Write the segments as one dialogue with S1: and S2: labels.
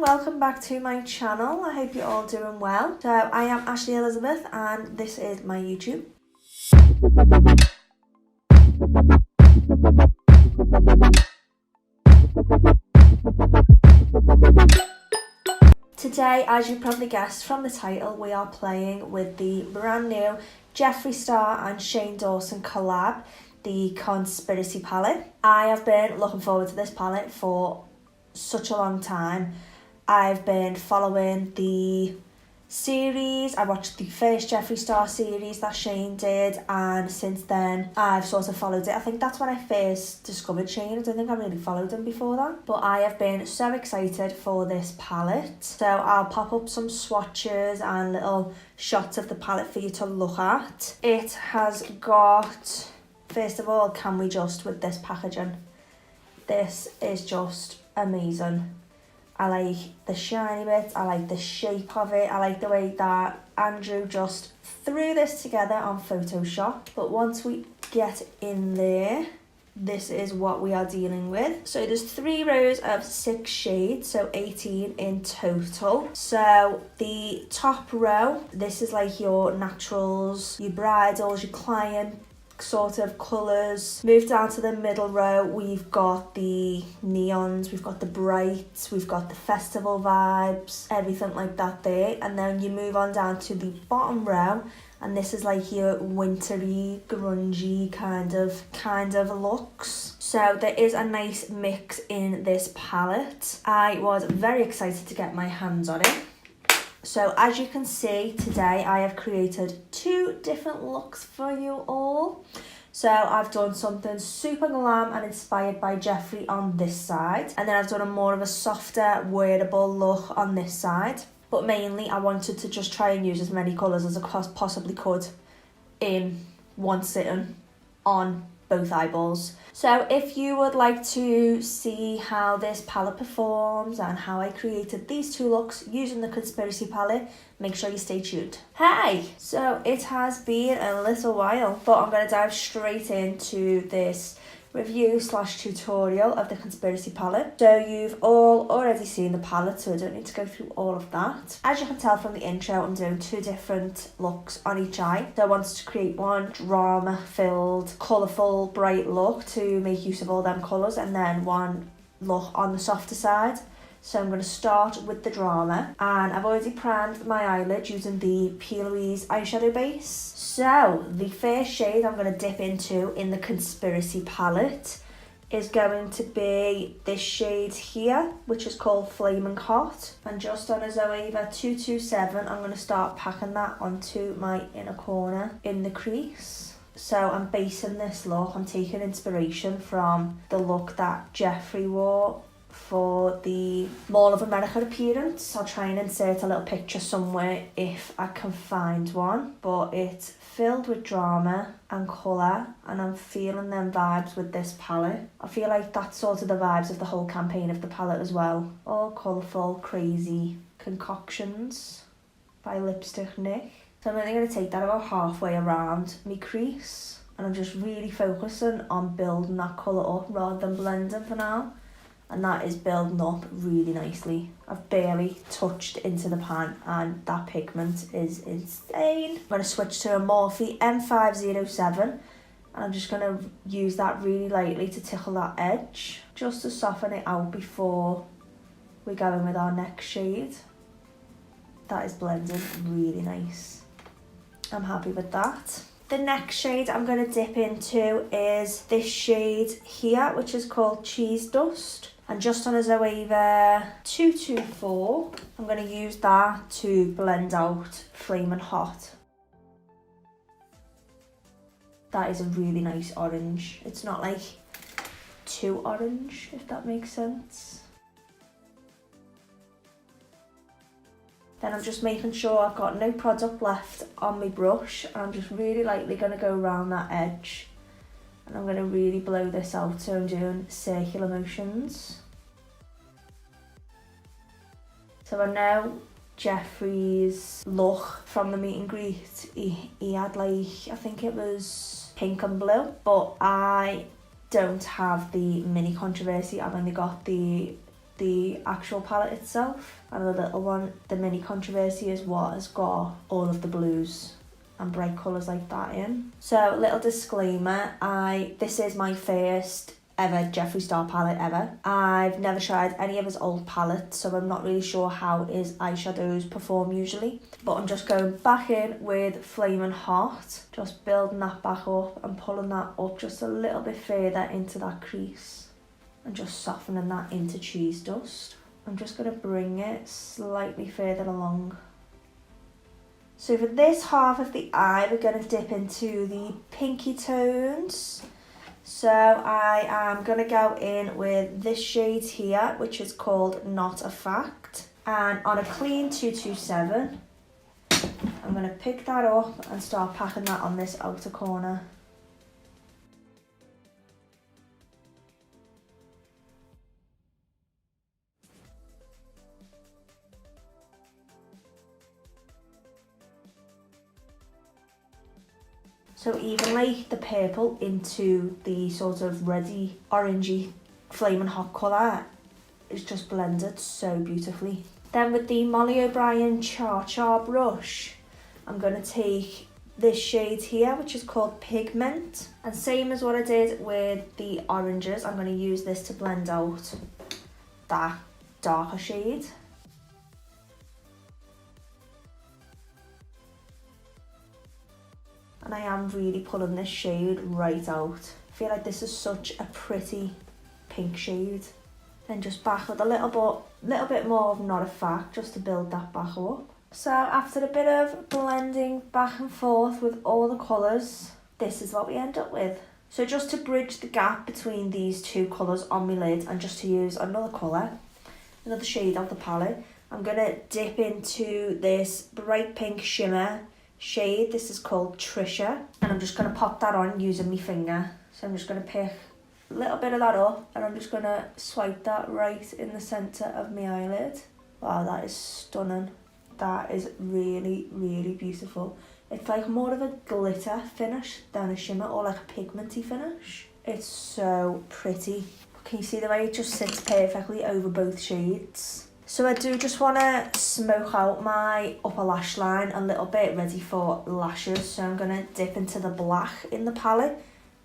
S1: welcome back to my channel. I hope you're all doing well. So I am Ashley Elizabeth and this is my YouTube. Today, as you probably guessed from the title, we are playing with the brand new Jeffree Star and Shane Dawson collab, the Conspiracy palette. I have been looking forward to this palette for such a long time. I've been following the series. I watched the first Jeffree Star series that Shane did, and since then I've sort of followed it. I think that's when I first discovered Shane. I don't think I really followed him before that, but I have been so excited for this palette. So I'll pop up some swatches and little shots of the palette for you to look at. It has got, first of all, can we just with this packaging, this is just amazing. I like the shiny bits, I like the shape of it, I like the way that Andrew just threw this together on Photoshop. But once we get in there, this is what we are dealing with. So there's 3 rows of 6 shades, so 18 in total. So the top row, this is like your naturals, your bridals, your client sort of colours. Move down to the middle row, we've got the neons, we've got the brights, we've got the festival vibes, everything like that there. And then you move on down to the bottom row, and this is like your wintry, grungy kind of looks. So there is a nice mix in this palette. I was very excited to get my hands on it. So as you can see, today I have created 2 different looks for you all. So I've done something super glam and inspired by Jeffree on this side, and then I've done a more of a softer, wearable look on this side. But mainly I wanted to just try and use as many colours as I possibly could in one sitting on both eyeballs. So if you would like to see how this palette performs and how I created these 2 looks using the Conspiracy palette, make sure you stay tuned. Hey! So it has been a little while, but I'm going to dive straight into this review / tutorial of the Conspiracy palette. So you've all already seen the palette, so I don't need to go through all of that. As you can tell from the intro, I'm doing 2 different looks on each eye. So I wanted to create one drama filled, colourful, bright look to make use of all them colours, and then one look on the softer side. So I'm going to start with the drama, and I've already primed my eyelid using the P. Louise eyeshadow base. So the first shade I'm going to dip into in the Conspiracy palette is going to be this shade here, which is called Flaming Hot. And just on a Zoeva 227, I'm going to start packing that onto my inner corner in the crease. So I'm basing this look, I'm taking inspiration from the look that Jeffree wore for the Mall of America appearance. I'll try and insert a little picture somewhere if I can find one, but it's filled with drama and colour, and I'm feeling them vibes with this palette. I feel like that's sort of the vibes of the whole campaign of the palette as well. All colourful, crazy concoctions by Lipstick Nick. So I'm only going to take that about halfway around my crease, and I'm just really focusing on building that colour up rather than blending for now. And that is building up really nicely. I've barely touched into the pan and that pigment is insane. I'm going to switch to a Morphe M507, and I'm just going to use that really lightly to tickle that edge, just to soften it out before we go in with our next shade. That is blending really nice. I'm happy with that. The next shade I'm going to dip into is this shade here, which is called Cheese Dust. And just on a Zoeva 224, I'm going to use that to blend out Flaming Hot. That is a really nice orange. It's not like too orange, if that makes sense. Then I'm just making sure I've got no product left on my brush, and I'm just really lightly going to go around that edge. And I'm going to really blow this out, so I'm doing circular motions. So I know Jeffree's look from the meet and greet, he had like, I think it was pink and blue, but I don't have the mini controversy. I've only got the the actual palette itself. And the little one, the mini controversy, is what has got all of the blues and bright colours like that in. So, little disclaimer, this is my first ever Jeffree Star palette ever. I've never tried any of his old palettes, so I'm not really sure how his eyeshadows perform usually. But I'm just going back in with Flamin' Hot, just building that back up and pulling that up just a little bit further into that crease and just softening that into cheese dust. I'm just going to bring it slightly further along. So for this half of the eye, we're going to dip into the pinky tones. So I am going to go in with this shade here, which is called Not a Fact. And on a clean 227, I'm going to pick that up and start packing that on this outer corner. So evenly the purple into the sort of reddy, orangey, Flamin' Hot colour is just blended so beautifully. Then with the Molly O'Brien Char Char brush, I'm going to take this shade here, which is called Pigment. And same as what I did with the oranges, I'm going to use this to blend out that darker shade. And I am really pulling this shade right out. I feel like this is such a pretty pink shade. Then just back with a little bit more of Not a Fact, just to build that back up. So after a bit of blending back and forth with all the colours, this is what we end up with. So just to bridge the gap between these two colours on my lid, and just to use another colour, another shade of the palette, I'm going to dip into this bright pink shimmer shade. This is called Trisha, and I'm just going to pop that on using my finger. So I'm just going to pick a little bit of that up, and I'm just going to swipe that right in the centre of my eyelid. Wow, that is stunning. That is really, really beautiful. It's like more of a glitter finish than a shimmer, or like a pigmenty finish. It's so pretty. Can you see the way it just sits perfectly over both shades? So I do just want to smoke out my upper lash line a little bit, ready for lashes. So I'm going to dip into the black in the palette.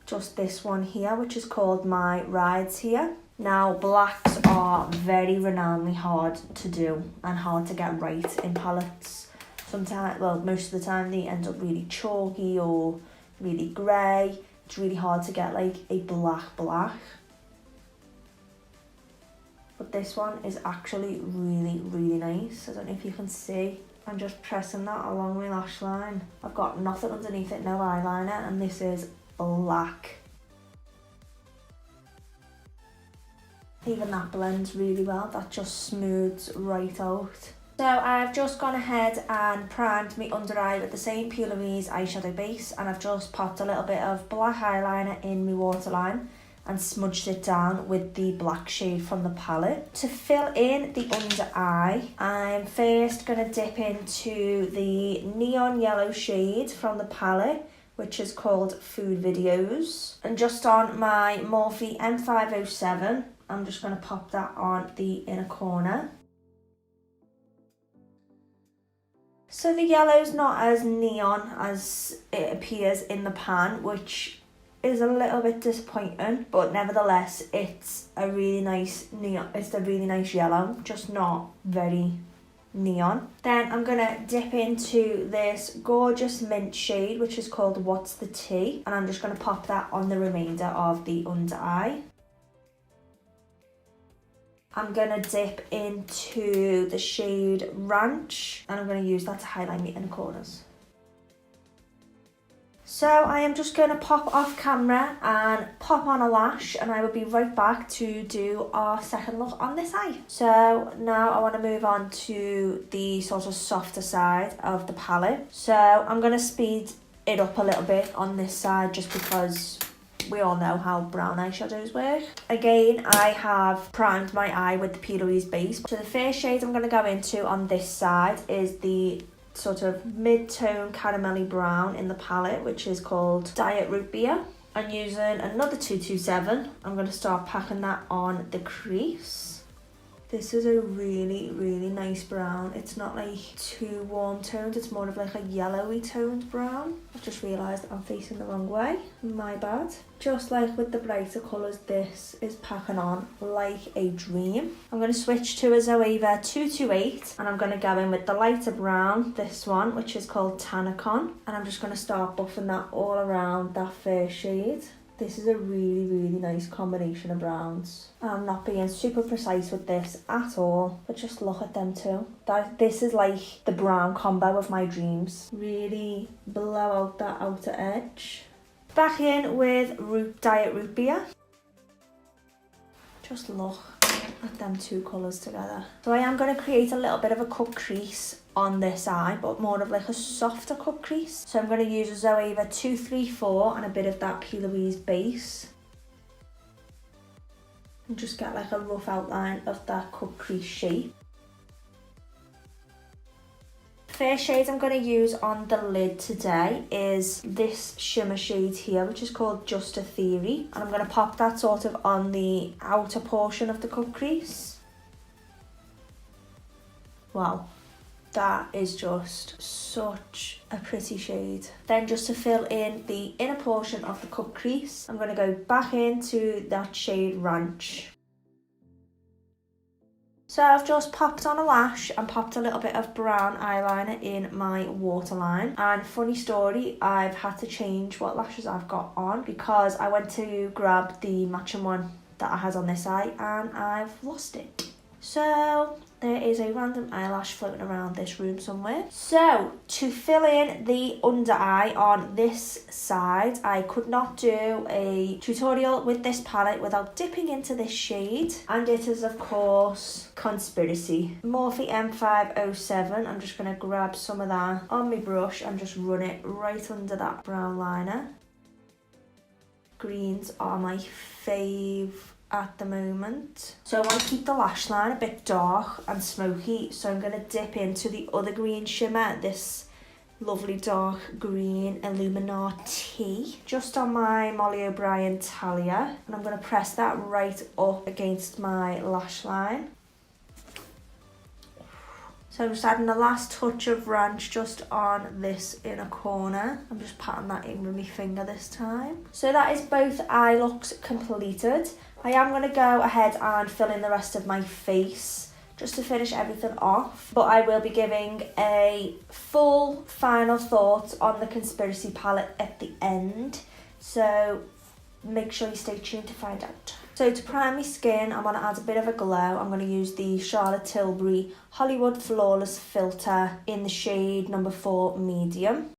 S1: Just this one here, which is called My Rides here. Now, blacks are very renownedly hard to do and hard to get right in palettes. Sometimes, well, most of the time they end up really chalky or really grey. It's really hard to get like a black. But this one is actually really, really nice. I don't know if you can see. I'm just pressing that along my lash line. I've got nothing underneath it, no eyeliner, and this is black. Even that blends really well. That just smooths right out. So I've just gone ahead and primed my under eye with the same P. Louise eyeshadow base, and I've just popped a little bit of black eyeliner in my waterline and smudged it down with the black shade from the palette. To fill in the under eye, I'm first going to dip into the neon yellow shade from the palette, which is called Food Videos. And just on my Morphe M507, I'm just going to pop that on the inner corner. So the yellow's not as neon as it appears in the pan, which is a little bit disappointing, but nevertheless it's a really nice neon. It's a really nice yellow, just not very neon. Then I'm gonna dip into this gorgeous mint shade, which is called What's the Tea, and I'm just gonna pop that on the remainder of the under eye. I'm gonna dip into the shade Ranch, and I'm gonna use that to highlight my inner corners. So I am just going to pop off camera and pop on a lash, and I will be right back to do our second look on this eye. So now I want to move on to the sort of softer side of the palette. So I'm going to speed it up a little bit on this side, just because we all know how brown eyeshadows work. Again, I have primed my eye with the P. Louise base. So the first shade I'm going to go into on this side is the sort of mid-tone caramelly brown in the palette, which is called Diet Root Beer. I'm using another 227. I'm going to start packing that on the crease. This is a really, really nice brown. It's not like too warm toned, it's more of like a yellowy toned brown. I've just realised I'm facing the wrong way, my bad. Just like with the brighter colours, this is packing on like a dream. I'm going to switch to a Zoeva 228 and I'm going to go in with the lighter brown, this one, which is called Tanacon. And I'm just going to start buffing that all around that first shade. This is a really, really nice combination of browns. I'm not being super precise with this at all, but just look at them too. This is like the brown combo of my dreams. Really blow out that outer edge. Back in with Diet Root Beer. Just look at them two colours together. So I am going to create a little bit of a cut crease on this eye, but more of like a softer cut crease. So I'm going to use a Zoeva 234 and a bit of that P. Louise base. And just get like a rough outline of that cut crease shape. First shade I'm going to use on the lid today is this shimmer shade here, which is called Just a Theory. And I'm going to pop that sort of on the outer portion of the cut crease. Wow. That is just such a pretty shade. Then just to fill in the inner portion of the cut crease, I'm going to go back into that shade Ranch. So I've just popped on a lash and popped a little bit of brown eyeliner in my waterline. And funny story, I've had to change what lashes I've got on because I went to grab the matching one that I had on this eye and I've lost it. So there is a random eyelash floating around this room somewhere. So to fill in the under eye on this side, I could not do a tutorial with this palette without dipping into this shade. And it is of course Conspiracy. Morphe M507. I'm just going to grab some of that on my brush and just run it right under that brown liner. Greens are my fave at the moment. So I want to keep the lash line a bit dark and smoky, so I'm going to dip into the other green shimmer, this lovely dark green Illuminati, just on my Molly O'Brien Talia, and I'm going to press that right up against my lash line. So I'm just adding the last touch of Ranch just on this inner corner. I'm just patting that in with my finger this time. So that is both eye looks completed. I am going to go ahead and fill in the rest of my face just to finish everything off. But I will be giving a full final thought on the Conspiracy palette at the end. So make sure you stay tuned to find out. So to prime my skin, I'm going to add a bit of a glow. I'm going to use the Charlotte Tilbury Hollywood Flawless Filter in the shade number 4 medium.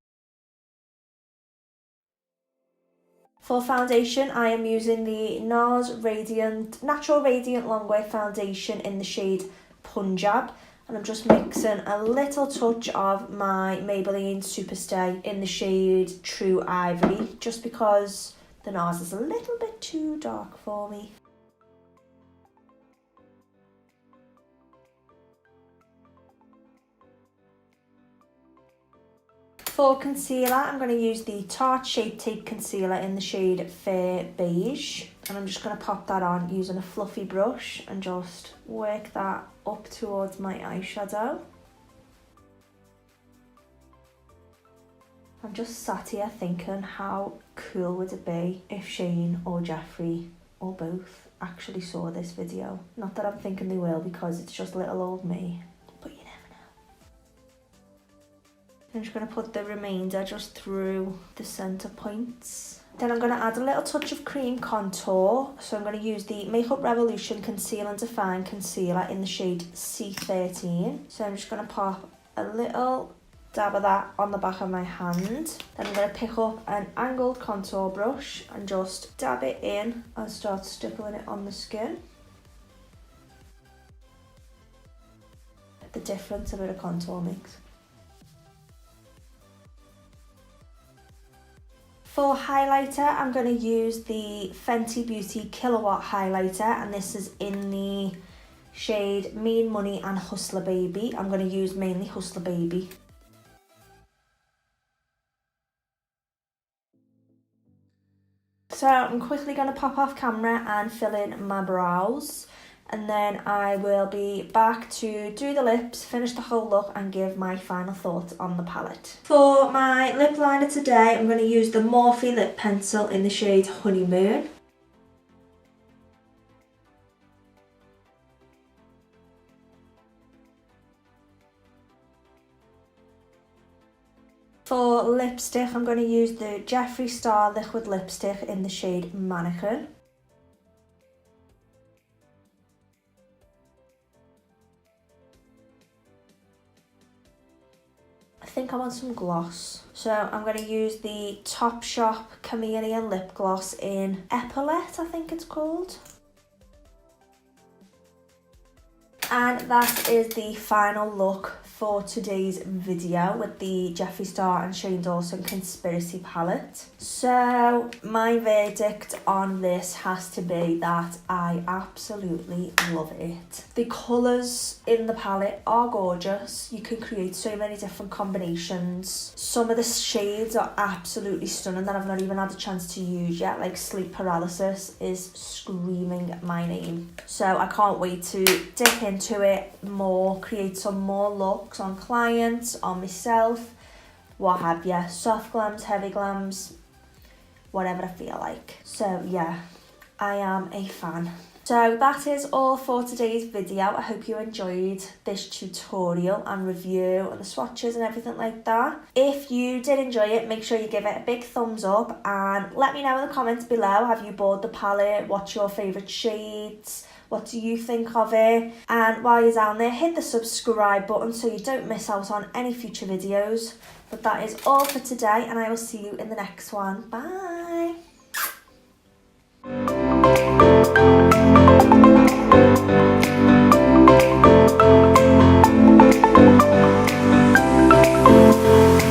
S1: For foundation, I am using the NARS Natural Radiant Longwear Foundation in the shade Punjab. And I'm just mixing a little touch of my Maybelline Superstay in the shade True Ivory, just because the NARS is a little bit too dark for me. For concealer, I'm going to use the Tarte Shape Tape Concealer in the shade Fair Beige. And I'm just going to pop that on using a fluffy brush and just work that up towards my eyeshadow. I'm just sat here thinking, how cool would it be if Shane or Jeffree or both actually saw this video? Not that I'm thinking they will, because it's just little old me, but you never know. I'm just going to put the remainder just through the centre points. Then I'm going to add a little touch of cream contour. So I'm going to use the Makeup Revolution Conceal and Define Concealer in the shade C13. So I'm just going to pop a little dab of that on the back of my hand. Then I'm going to pick up an angled contour brush and just dab it in and start stippling it on the skin. The difference a bit of contour makes. For highlighter, I'm going to use the Fenty Beauty Kilowatt Highlighter, and this is in the shade Mean Money and Hustler Baby. I'm going to use mainly Hustler Baby. So I'm quickly going to pop off camera and fill in my brows. and then I will be back to do the lips, finish the whole look and give my final thoughts on the palette. For my lip liner today, I'm going to use the Morphe lip pencil in the shade Honeymoon. For lipstick, I'm going to use the Jeffree Star liquid lipstick in the shade Mannequin. I think I want some gloss. So I'm going to use the Topshop Chameleon lip gloss in Epaulet, I think it's called. And that is the final look for today's video with the Jeffree Star and Shane Dawson Conspiracy palette. So my verdict on this has to be that I absolutely love it. The colours in the palette are gorgeous. You can create so many different combinations. Some of the shades are absolutely stunning that I've not even had a chance to use yet, like Sleep Paralysis is screaming my name. So I can't wait to dip into it more, create some more looks on clients, on myself, what have you, soft glams, heavy glams, whatever I feel like. So yeah, I am a fan. So that is all for today's video. I hope you enjoyed this tutorial and review and the swatches and everything like that. If you did enjoy it, make sure you give it a big thumbs up and let me know in the comments below, have you bought the palette? What's your favourite shades? What do you think of it? And while you're down there, hit the subscribe button so you don't miss out on any future videos. But that is all for today and I will see you in the next one. Bye!